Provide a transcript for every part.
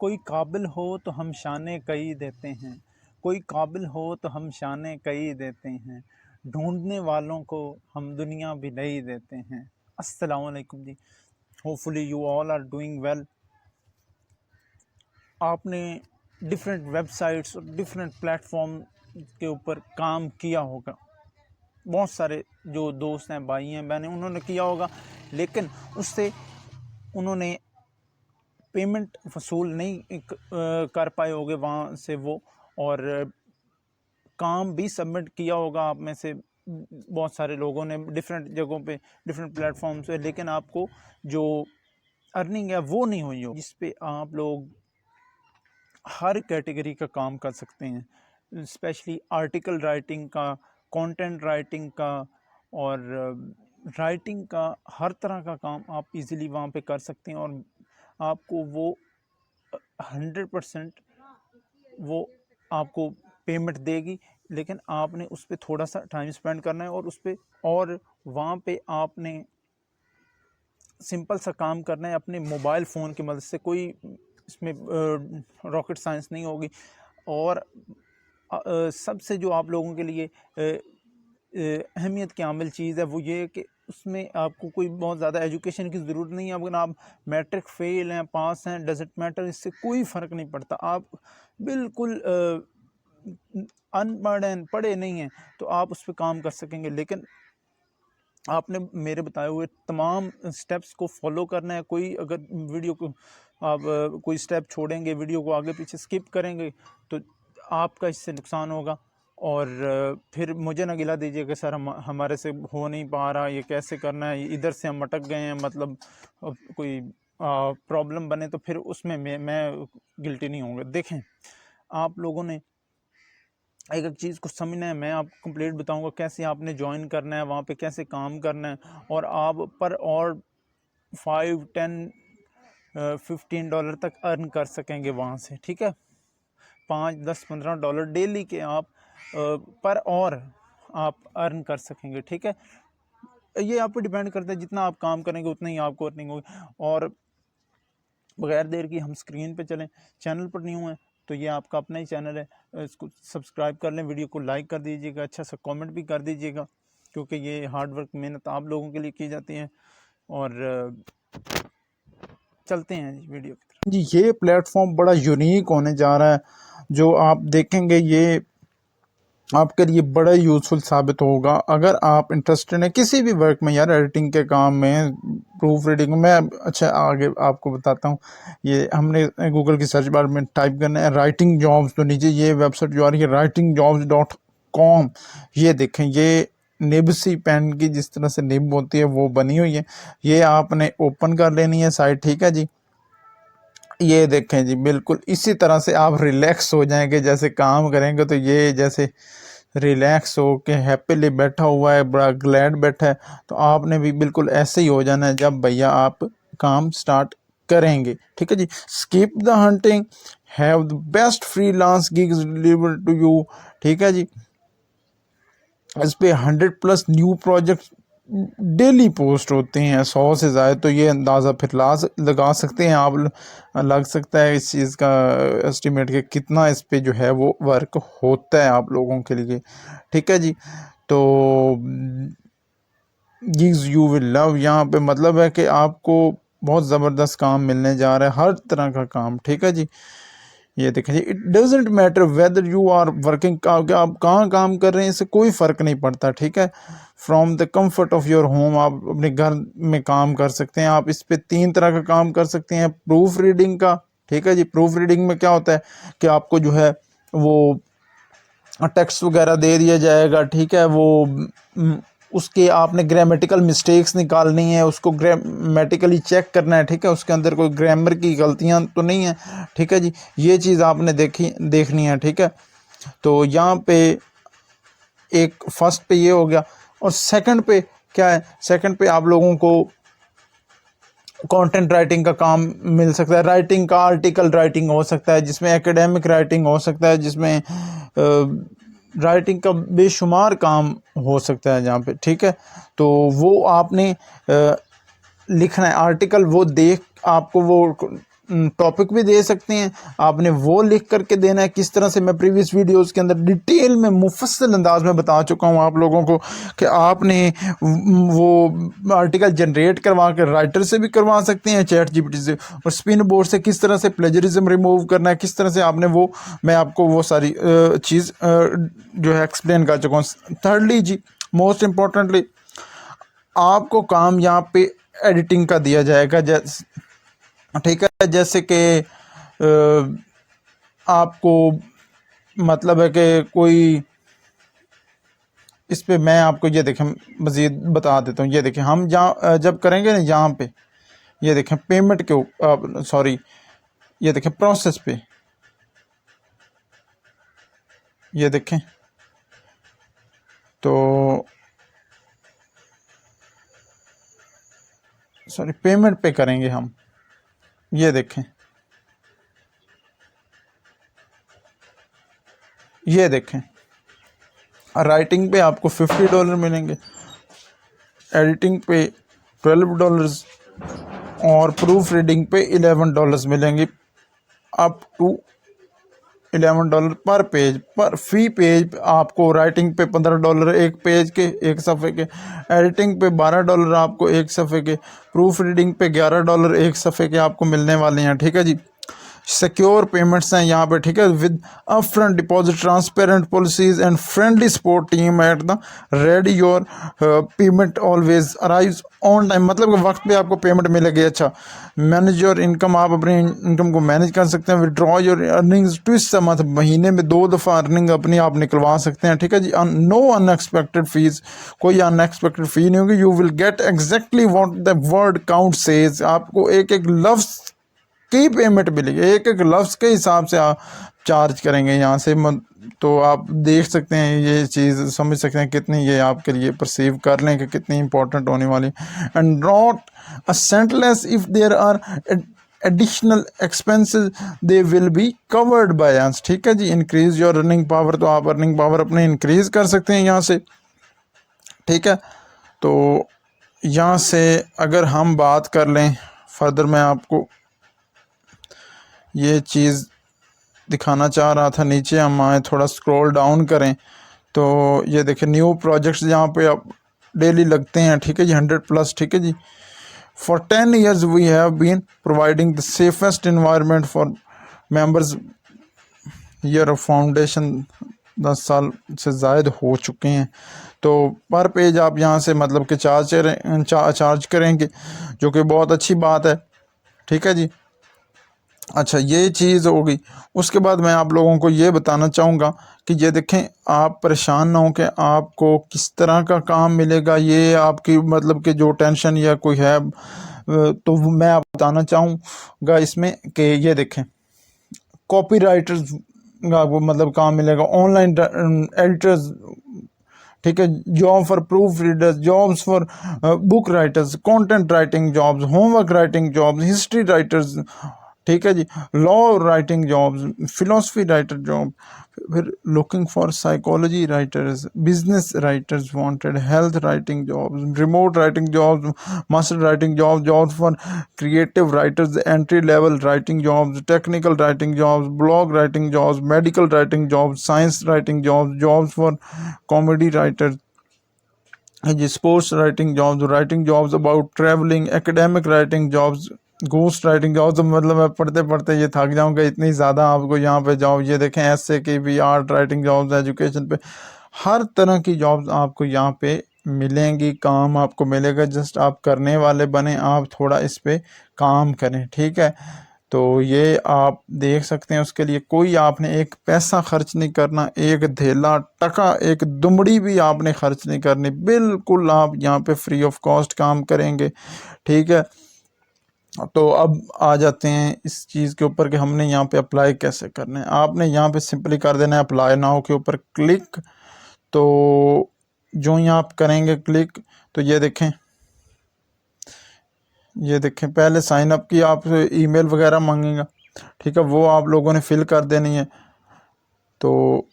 कोई काबिल हो तो हम शाने कई देते हैं, कोई काबिल हो तो हम शाने कई देते हैं, ढूंढने वालों को हम दुनिया भी नहीं देते हैं। अस्सलाम वालेकुम जी। Hopefully you all are doing well. आपने डिफरेंट वेबसाइट्स और डिफरेंट प्लेटफॉर्म के ऊपर काम किया होगा। बहुत सारे जो दोस्त हैं, भाई हैं, बहनें, उन्होंने किया होगा, लेकिन उससे उन्होंने पेमेंट वसूल नहीं कर पाए होंगे वहाँ से वो, और काम भी सबमिट किया होगा आप में से बहुत सारे लोगों ने डिफरेंट जगहों पे, डिफरेंट प्लेटफॉर्म से, लेकिन आपको जो अर्निंग है वो नहीं हुई हो, जिस पे आप लोग हर कैटेगरी का काम कर सकते हैं, स्पेशली आर्टिकल राइटिंग का, कंटेंट राइटिंग का और राइटिंग का, हर तरह का काम आप इजीली वहाँ पे कर सकते हैं और आपको वो 100% वो आपको पेमेंट देगी। लेकिन आपने उस पर थोड़ा सा टाइम स्पेंड करना है और उस पर, और वहाँ पे आपने सिंपल सा काम करना है अपने मोबाइल फ़ोन की मदद से। कोई इसमें रॉकेट साइंस नहीं होगी। और सबसे जो आप लोगों के लिए अहमियत की आमिल चीज़ है वो ये है कि उसमें आपको कोई बहुत ज़्यादा एजुकेशन की ज़रूरत नहीं है। अगर आप मैट्रिक फ़ेल हैं, पास हैं, डजेंट मैटर, इससे कोई फ़र्क नहीं पड़ता। आप बिल्कुल अनपढ़ हैं, पढ़े नहीं हैं, तो आप उस पर काम कर सकेंगे। लेकिन आपने मेरे बताए हुए तमाम स्टेप्स को फॉलो करना है। कोई अगर वीडियो को आप कोई स्टेप छोड़ेंगे, वीडियो को आगे पीछे स्किप करेंगे, तो आपका इससे नुकसान होगा। और फिर मुझे ना गिला दीजिए कि सर हमारे से हो नहीं पा रहा, ये कैसे करना है, इधर से हम अटक गए हैं, मतलब कोई प्रॉब्लम बने तो फिर उसमें मैं गिल्टी नहीं होंगे। देखें, आप लोगों ने एक एक चीज़ को समझना है। मैं आपको कंप्लीट बताऊंगा कैसे आपने ज्वाइन करना है, वहाँ पे कैसे काम करना है, और आप पर और 5, 10, $15 तक अर्न कर सकेंगे वहाँ से। ठीक है, 5, 10, $15 डेली के आप पर और आप अर्न कर सकेंगे। ठीक है, ये आप पे डिपेंड करता है, जितना आप काम करेंगे उतना ही आपको अर्निंग होगी। और बगैर देर की हम स्क्रीन पे चलें। चैनल पर न्यू है तो ये आपका अपना ही चैनल है, इसको सब्सक्राइब कर लें, वीडियो को लाइक कर दीजिएगा, अच्छा सा कमेंट भी कर दीजिएगा, क्योंकि ये हार्ड वर्क, मेहनत आप लोगों के लिए की जाती है। और चलते हैं जी वीडियो की तरफ। जी, ये प्लेटफॉर्म बड़ा यूनिक होने जा रहा है, जो आप देखेंगे ये आपके लिए बड़ा यूज़फुल साबित होगा अगर आप इंटरेस्टेड हैं किसी भी वर्क में, यार एडिटिंग के काम में, प्रूफ रीडिंग में। अच्छा, आगे आपको बताता हूँ। ये हमने गूगल की सर्च बार में टाइप करना है राइटिंग जॉब्स, तो नीचे ये वेबसाइट जो आ रही है writingjobs.com, ये देखें, ये निब्सी पेन की जिस तरह से निब होती है वो बनी हुई है। ये आपने ओपन कर लेनी है साइट। ठीक है जी, ये देखें जी, बिल्कुल इसी तरह से आप रिलैक्स हो जाएंगे। जैसे काम करेंगे तो ये जैसे रिलैक्स हो के हैप्पीली बैठा हुआ है, बड़ा ग्लैड बैठा है, तो आपने भी बिल्कुल ऐसे ही हो जाना है जब भैया आप काम स्टार्ट करेंगे। ठीक है जी, skip the hunting, have the best freelance gigs delivered to you. ठीक है जी, इस पे 100+ न्यू प्रोजेक्ट डेली पोस्ट होते हैं, 100 से ज़्यादा। तो ये अंदाज़ा फिर लगा सकते हैं आप, लग सकता है इस चीज़ का एस्टिमेट कि कितना इस पे जो है वो वर्क होता है आप लोगों के लिए। ठीक है जी, तो गिग्स यू विल लव, यहाँ पे मतलब है कि आपको बहुत ज़बरदस्त काम मिलने जा रहा है, हर तरह का काम। ठीक है जी, ये देखें जी, it doesn't matter whether you are working, आप कहाँ काम कर रहे हैं, इससे कोई फ़र्क नहीं पड़ता। ठीक है, from the comfort of your home, आप अपने घर में काम कर सकते हैं। आप इस पे 3 तरह का काम कर सकते हैं। प्रूफ रीडिंग का, ठीक है जी, प्रूफ रीडिंग में क्या होता है कि आपको जो है वो टेक्स्ट वगैरह दे दिया जाएगा। ठीक है, वो उसके आपने ग्रामेटिकल मिस्टेक्स निकालनी है, उसको ग्रामेटिकली चेक करना है। ठीक है, उसके अंदर कोई ग्रामर की गलतियां तो नहीं है। ठीक है जी, ये चीज़ आपने देखनी है। ठीक है, तो यहाँ पे एक फर्स्ट पे ये हो गया, और सेकंड पे क्या है, सेकंड पे आप लोगों को कंटेंट राइटिंग का काम मिल सकता है। राइटिंग का आर्टिकल राइटिंग हो सकता है, जिसमें एकेडमिक राइटिंग हो सकता है, जिसमें राइटिंग का बेशुमार काम हो सकता है जहाँ पे। ठीक है, तो वो आपने लिखना है आर्टिकल, वो देख आपको वो टॉपिक भी दे सकते हैं, आपने वो लिख करके देना है। किस तरह से मैं प्रीवियस वीडियोस के अंदर डिटेल में मुफस्सल अंदाज में बता चुका हूँ आप लोगों को कि आपने वो आर्टिकल जनरेट करवा कर राइटर से भी करवा सकते हैं, चैट जीपीटी से, और स्पिन बोर्ड से किस तरह से प्लेजरिज्म रिमूव करना है, किस तरह से आपने वो, मैं आपको वो सारी चीज़ जो है एक्सप्लेन कर चुका हूँ। थर्डली जी, मोस्ट इम्पॉर्टेंटली, आपको काम यहाँ पे एडिटिंग का दिया जाएगा। जैसे ठीक है, जैसे कि आपको मतलब है कि कोई इस पे मैं आपको ये देखें मज़ीद बता देता हूँ। ये देखें हम जहाँ जब करेंगे ना यहाँ पे, ये देखें पेमेंट के सॉरी, ये देखें प्रोसेस पे, ये देखें तो सॉरी पेमेंट पे करेंगे हम। ये देखें, ये देखें राइटिंग पे आपको $50 मिलेंगे, एडिटिंग पे $12 और प्रूफ रीडिंग पे $11 मिलेंगे, अप टू $11 पर पेज। पर फी पेज आपको राइटिंग पे $15 एक पेज के, एक सफ़े के, एडिटिंग पे $12 आपको एक सफ़े के, प्रूफ रीडिंग पे $11 एक सफ़े के आपको मिलने वाले हैं। ठीक है जी, सिक्योर पेमेंट्स हैं यहाँ पे। ठीक है, with upfront deposit, transparent policies and friendly support team at the ready, your payment always arrives on time, मतलब कि वक्त पे आपको पेमेंट मिलेगी। अच्छा, मैनेज योर इनकम, आप अपनी इनकम को मैनेज कर सकते हैं। Withdraw your earnings twist month, महीने में 2 दफ़ा अर्निंग अपनी आप निकलवा सकते हैं। ठीक है जी, नो अनएक्सपेक्टेड फीस, कोई अनएक्सपेक्टेड फ़ी नहीं होगी। You will get exactly what the word count says, आपको एक एक लफ्ज़ की पेमेंट मिलेगी, एक एक लफ्ज़ के हिसाब से आप चार्ज करेंगे यहाँ से। तो आप देख सकते हैं, ये चीज़ समझ सकते हैं कितनी ये आपके लिए परसीव कर लें कि कितनी इंपॉर्टेंट होने वाली। And not a cent less if there are additional expenses they will be covered by us. ठीक है जी, इंक्रीज योर अर्निंग पावर, तो आप अर्निंग पावर अपने इंक्रीज कर सकते हैं यहाँ से। ठीक है, तो यहाँ से अगर हम बात कर लें फर्दर, मैं आपको ये चीज़ दिखाना चाह रहा था। नीचे हम आए, थोड़ा स्क्रॉल डाउन करें तो ये देखें न्यू प्रोजेक्ट्स जहाँ पे आप डेली लगते हैं। ठीक है जी, 100+। ठीक है जी, for 10 years we have been providing the safest environment for members. Year of foundation 10 साल से ज़ायद हो चुके हैं। तो पर पेज आप यहाँ से मतलब कि चार्ज करेंगे, जो कि बहुत अच्छी बात है। ठीक है जी, अच्छा ये चीज़ हो गई। उसके बाद मैं आप लोगों को ये बताना चाहूँगा कि ये देखें, आप परेशान ना हो कि आपको किस तरह का काम मिलेगा, ये आपकी मतलब कि जो टेंशन या कोई है, तो मैं आप बताना चाहूँगा इसमें कि ये देखें, कॉपी राइटर्स आपको मतलब काम मिलेगा, ऑनलाइन एडिटर्स। ठीक है, job for proof readers, jobs for book writers, content writing jobs, homework writing jobs, history writers. ठीक है जी, law writing jobs, philosophy writer job, फिर looking for psychology writers, business writers wanted, health writing jobs, remote writing jobs, master writing jobs, jobs for creative writers, entry level writing jobs, technical writing jobs, blog writing jobs, medical writing jobs, science writing jobs, jobs for comedy writers ji, sports writing jobs, writing jobs about travelling, academic writing jobs, ghost writing jobs. मतलब मैं पढ़ते पढ़ते ये थक जाऊँगा, इतनी ज़्यादा आपको यहाँ पे जॉब। ये देखें ऐसे की भी, आर्ट राइटिंग जॉब्स, एजुकेशन पे, हर तरह की जॉब्स आपको यहाँ पे मिलेंगी, काम आपको मिलेगा। जस्ट आप करने वाले बने, आप थोड़ा इस पे काम करें। ठीक है, तो ये आप देख सकते हैं। उसके लिए कोई आपने एक पैसा खर्च नहीं करना, एक धेला टका, एक दुमड़ी भी आपने खर्च नहीं करनी, बिल्कुल आप यहाँ पे फ्री ऑफ कॉस्ट काम करेंगे। ठीक है, तो अब आ जाते हैं इस चीज़ के ऊपर कि हमने यहाँ पे अप्लाई कैसे करना है। आपने यहाँ पे सिंपली कर देना है अप्लाई नाउ के ऊपर क्लिक। तो जो ही आप करेंगे क्लिक, तो ये देखें पहले साइन अप की आप ईमेल वगैरह मांगेगा। ठीक है, वो आप लोगों ने फिल कर देनी है। तो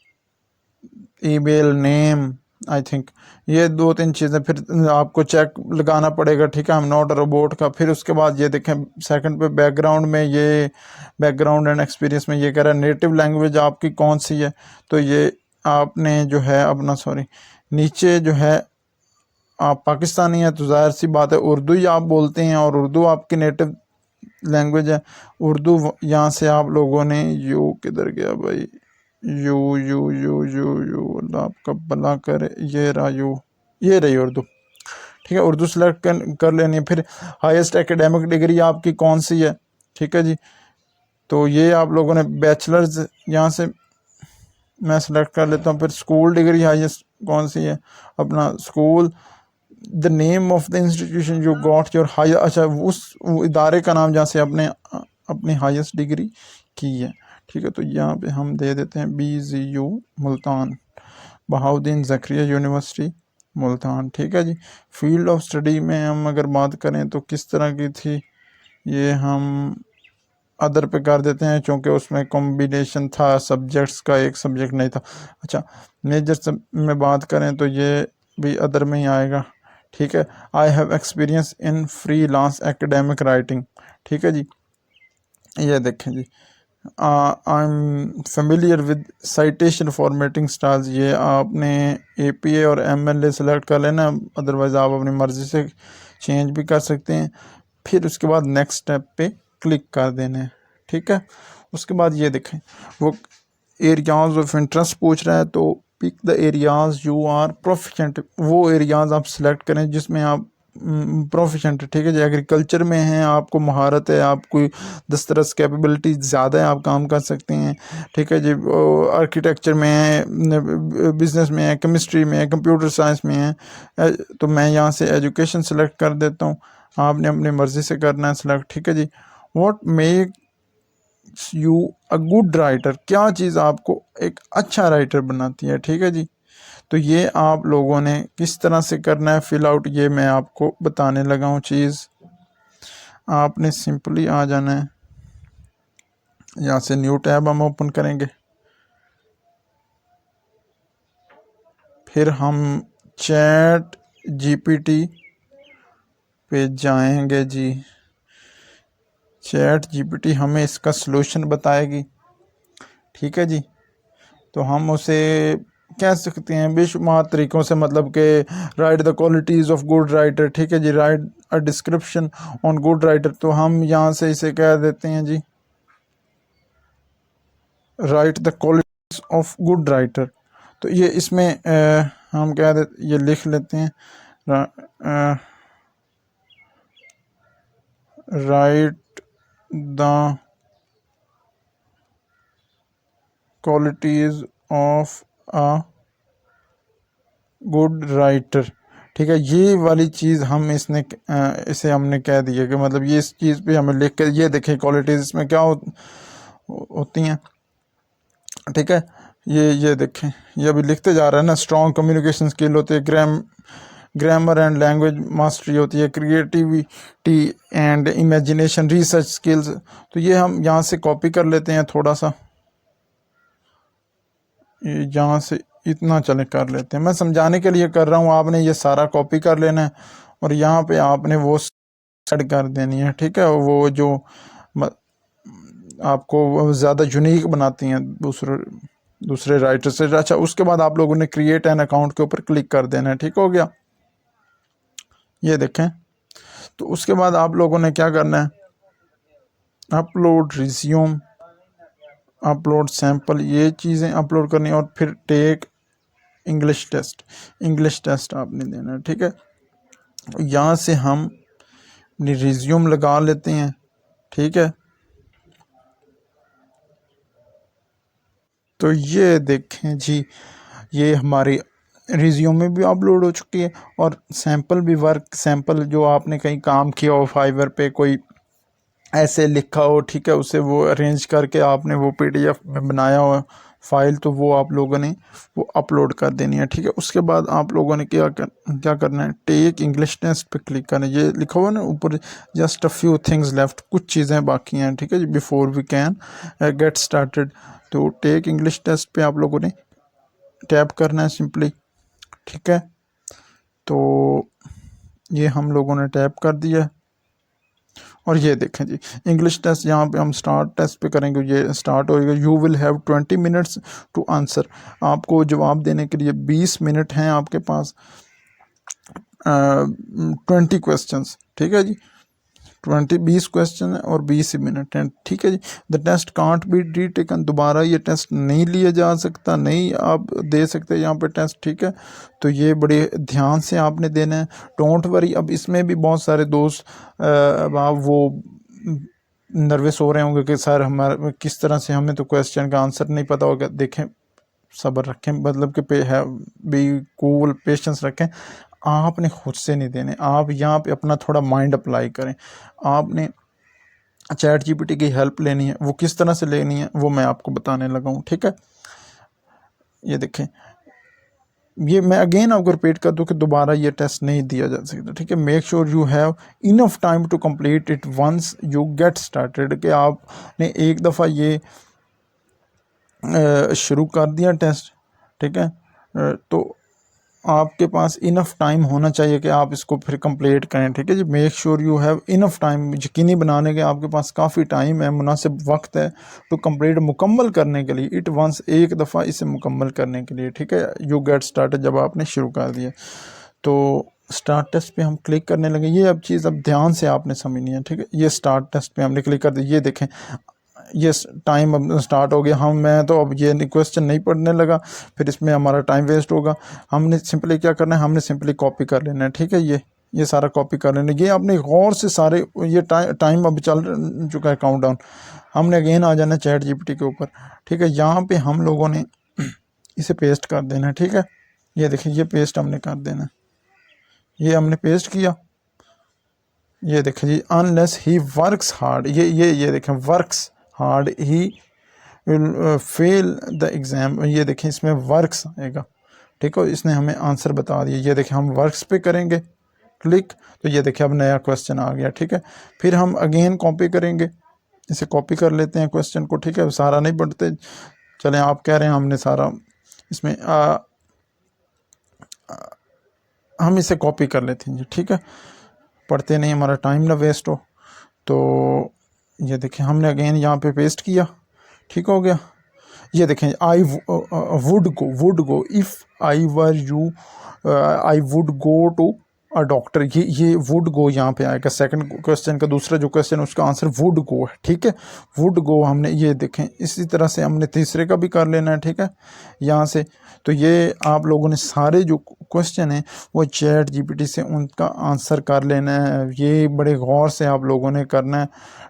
ईमेल नेम, आई थिंक ये दो तीन चीज़ें फिर आपको चेक लगाना पड़ेगा, ठीक है, I am not a robot का। फिर उसके बाद ये देखें सेकंड पे बैकग्राउंड में, ये बैकग्राउंड एंड एक्सपीरियंस में ये कह रहा है नेटिव लैंग्वेज आपकी कौन सी है। तो ये आपने जो है अपना सॉरी नीचे जो है आप पाकिस्तानी हैं तो जाहिर सी बात है उर्दू ही आप बोलते हैं और उर्दू आपकी नेटिव लैंग्वेज है। उर्दू यहाँ से आप लोगों ने यू किधर गया भाई, you you you you you अल्लाह आपका भला करे, ये रहा यू, ये रही उर्दू, ठीक है, उर्दू सेलेक्ट कर लेनी है। फिर हाईएस्ट एकेडमिक डिग्री आपकी कौन सी है, ठीक है जी, तो ये आप लोगों ने बैचलर्स यहाँ से मैं सेलेक्ट कर लेता हूँ। फिर स्कूल डिग्री हाईएस्ट कौन सी है, अपना school, the name of the institution you got your high, अच्छा उस इदारे का नाम जहाँ से आपने अपनी हाईएस्ट डिग्री की है, ठीक है। तो यहाँ पे हम दे देते हैं BZU मुल्तान, बहाउद्दीन ज़करिया यूनिवर्सिटी मुल्तान, ठीक है जी। फील्ड ऑफ स्टडी में हम अगर बात करें तो किस तरह की थी, ये हम अदर पे कर देते हैं क्योंकि उसमें कॉम्बिनेशन था सब्जेक्ट्स का, एक सब्जेक्ट नहीं था। अच्छा मेजर में बात करें तो ये भी अदर में ही आएगा, ठीक है। I have experience in freelance academic writing, ठीक है जी। ये देखें जी, I am familiar with citation formatting styles, ये आपने APA और MLA सेलेक्ट कर लेना, अदरवाइज़ आप अपनी मर्ज़ी से चेंज भी कर सकते हैं। फिर उसके बाद नेक्स्ट स्टेप पे क्लिक कर देना है, ठीक है। उसके बाद ये देखें वो एरियाज़ ऑफ इंटरेस्ट पूछ रहा है, तो pick the areas you are proficient, वो एरियाज़ आप सेलेक्ट करें जिसमें आप प्रोफिशेंट, ठीक है जी। एग्रीकल्चर में हैं, आपको महारत है, आपको दस्तरस कैपेबिलिटी ज़्यादा है, आप काम कर सकते हैं, ठीक है जी। आर्किटेक्चर में है, बिजनेस में है, केमिस्ट्री में है, कंप्यूटर साइंस में है, तो मैं यहाँ से एजुकेशन सेलेक्ट कर देता हूँ, आपने अपनी मर्ज़ी से करना है सेलेक्ट, ठीक है जी। What make you a good writer, क्या चीज़ आपको एक अच्छा राइटर बनाती है, ठीक है जी। तो ये आप लोगों ने किस तरह से करना है फिल आउट, ये मैं आपको बताने लगा हूँ चीज़। आपने सिंपली आ जाना है, यहाँ से न्यू टैब हम ओपन करेंगे, फिर हम चैट GPT पे जाएंगे जी। चैट GPT हमें इसका सलूशन बताएगी, ठीक है जी। तो हम उसे कह सकते हैं बेशुमार तरीक़ों से, मतलब कि write the qualities of good writer, ठीक है जी, write a description on good writer, तो हम यहाँ से इसे कह देते हैं जी write the qualities of good writer. तो ये इसमें हम कह देते, ये लिख लेते हैं right the qualities of a good writer, ठीक है। ये वाली चीज़ हम इसे हमने कह दिया कि मतलब ये इस चीज़ पे हमें लिख के, ये देखें क्वालिटीज़ इसमें क्या होती हैं, ठीक है। ये देखें, ये अभी लिखते जा रहा है ना, स्ट्रॉन्ग कम्युनिकेशन स्किल होती है, ग्रामर एंड लैंग्वेज मास्टरी होती है, creativity and imagination, research skills. तो ये हम यहाँ से कॉपी कर लेते हैं थोड़ा सा, यहाँ से इतना चले कर लेते हैं, मैं समझाने के लिए कर रहा हूँ, आपने ये सारा कॉपी कर लेना है और यहाँ पे आपने वो सेट कर देनी है, ठीक है, वो जो आपको ज़्यादा यूनिक बनाती हैं दूसरे राइटर से। अच्छा उसके बाद आप लोगों ने क्रिएट एन अकाउंट के ऊपर क्लिक कर देना है, ठीक हो गया। ये देखें, तो उसके बाद आप लोगों ने क्या करना है, अपलोड रिज्यूम, अपलोड सैंपल, ये चीज़ें अपलोड करनी है और फिर टेक इंग्लिश टेस्ट आपने देना है, ठीक है। यहाँ से हम अपनी रिज्यूम लगा लेते हैं, ठीक है। तो ये देखें जी, ये हमारी रिज्यूमे भी अपलोड हो चुकी है और सैंपल भी, वर्क सैंपल जो आपने कहीं काम किया हो, फाइवर पे कोई ऐसे लिखा हो, ठीक है, उसे वो अरेंज करके आपने वो PDF में बनाया हो फाइल, तो वो आप लोगों ने वो अपलोड कर देनी है, ठीक है। उसके बाद आप लोगों ने क्या करना है, टेक इंग्लिश टेस्ट पे क्लिक करना है, ये लिखा हुआ ना ऊपर, just a few things left, कुछ चीज़ें बाकी हैं, ठीक है जी, before we can get started. तो टेक इंग्लिश टेस्ट पे आप लोगों ने टैप करना है, सिंपली ठीक है, तो ये हम लोगों ने टैप कर दिया। और ये देखें जी, इंग्लिश टेस्ट यहाँ पे हम स्टार्ट टेस्ट पे करेंगे, ये स्टार्ट होएगा। You will have 20 minutes to answer. आपको जवाब देने के लिए 20 मिनट हैं आपके पास। 20 क्वेश्चंस, ठीक है जी, 20 क्वेश्चन है और 20 मिनट हैं, ठीक है जी। द टेस्ट कांट बी रीटेकन, दोबारा ये टेस्ट नहीं लिया जा सकता, नहीं आप दे सकते यहाँ पे टेस्ट, ठीक है। तो ये बड़े ध्यान से आपने देना है, डोंट वरी। अब इसमें भी बहुत सारे दोस्त अब वो नर्वस हो रहे होंगे कि सर हमारे किस तरह से, हमें तो क्वेश्चन का आंसर नहीं पता होगा। देखें, सब्र रखें, मतलब कि पे है बी कूल, पेशेंस रखें। आपने खुद से नहीं देने, आप यहाँ पे अपना थोड़ा माइंड अप्लाई करें। आपने चैट जीपीटी की हेल्प लेनी है, वो किस तरह से लेनी है वो मैं आपको बताने लगा हूँ, ठीक है। ये देखें, ये मैं अगेन आपको रिपीट कर दूं कि दोबारा ये टेस्ट नहीं दिया जा सकता, ठीक है। Make sure you have enough time to complete it once you get started, कि आपने एक दफ़ा ये शुरू कर दिया टेस्ट, ठीक है, तो आपके पास इनफ टाइम होना चाहिए कि आप इसको फिर कंप्लीट करें, ठीक है जी। Make sure you have enough time, यकीनी बनाने के आपके पास काफ़ी टाइम है, मुनासिब वक्त है टू कंप्लीट, मुकम्मल करने के लिए। इट वंस, एक दफ़ा इसे मुकम्मल करने के लिए, ठीक है। यू गेट स्टार्टेड, जब आपने शुरू कर दिया तो स्टार्ट टेस्ट पे हम क्लिक करने लगे। ये अब चीज़ अब ध्यान से आपने समझनी है, ठीक है। ये स्टार्ट टेस्ट पे हमने क्लिक कर दिया, ये देखें ये टाइम अब स्टार्ट हो गया। मैं तो अब ये क्वेश्चन नहीं पढ़ने लगा, फिर इसमें हमारा टाइम वेस्ट होगा। हमने सिंपली क्या करना है, हमने सिंपली कॉपी कर लेना है, ठीक है। ये सारा कॉपी कर लेना है। ये आपने गौर से सारे, ये टाइम अब चल चुका है काउंटडाउन। हमने अगेन आ जाना चैट जीपीटी के ऊपर, ठीक है। यहाँ पे हम लोगों ने इसे पेस्ट कर देना है, ठीक है। ये देखिए, ये पेस्ट हमने कर देना है, ये हमने पेस्ट किया। ये देखिए जी, अनलेस ही वर्क्स हार्ड, ये देखें, works hard he will fail the exam. ये देखें, इसमें वर्क्स आएगा, ठीक है। इसने हमें आंसर बता दिया। ये देखें, हम वर्क्स पे करेंगे क्लिक, तो ये देखिए अब नया क्वेश्चन आ गया, ठीक है। फिर हम अगेन कॉपी करेंगे, इसे कॉपी कर लेते हैं क्वेश्चन को, ठीक है। सारा नहीं पढ़ते, चलें, आप कह रहे हैं हमने सारा इसमें हम इसे कॉपी कर लेते हैं जी, ठीक है। पढ़ते नहीं, हमारा टाइम ना वेस्ट हो। तो ये देखें, हमने अगेन यहाँ पे पेस्ट किया, ठीक हो गया। ये देखें, I would go if I were you, I would go to a doctor. ये वुड गो यहाँ पे आएगा। सेकंड क्वेश्चन का दूसरा जो क्वेश्चन, उसका आंसर वुड गो है, ठीक है। वुड गो हमने, ये देखें, इसी तरह से हमने तीसरे का भी कर लेना है, ठीक है, यहाँ से। तो ये आप लोगों ने सारे जो क्वेश्चन हैं वो चैट जीपीटी से उनका आंसर कर लेना है। ये बड़े गौर से आप लोगों ने करना है,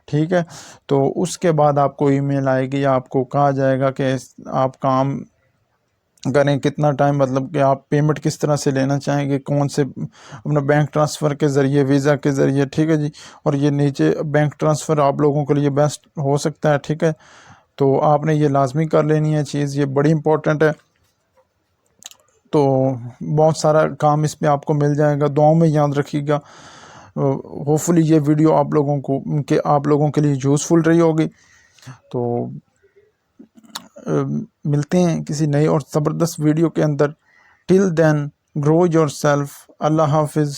ठीक है। तो उसके बाद आपको ईमेल आएगी, आपको कहा जाएगा कि आप काम करें कितना टाइम, मतलब कि आप पेमेंट किस तरह से लेना चाहेंगे, कौन से, अपना बैंक ट्रांसफ़र के ज़रिए, वीज़ा के ज़रिए, ठीक है जी। और ये नीचे बैंक ट्रांसफ़र आप लोगों के लिए बेस्ट हो सकता है, ठीक है। तो आपने ये लाजमी कर लेनी है चीज़, ये बड़ी इंपॉर्टेंट है। तो बहुत सारा काम इस पे आपको मिल जाएगा, दुआओं में याद रखिएगा। होपफुली ये वीडियो आप लोगों के लिए यूज़फुल रही होगी। तो मिलते हैं किसी नई और ज़बरदस्त वीडियो के अंदर। Till then grow yourself. अल्लाह हाफिज़।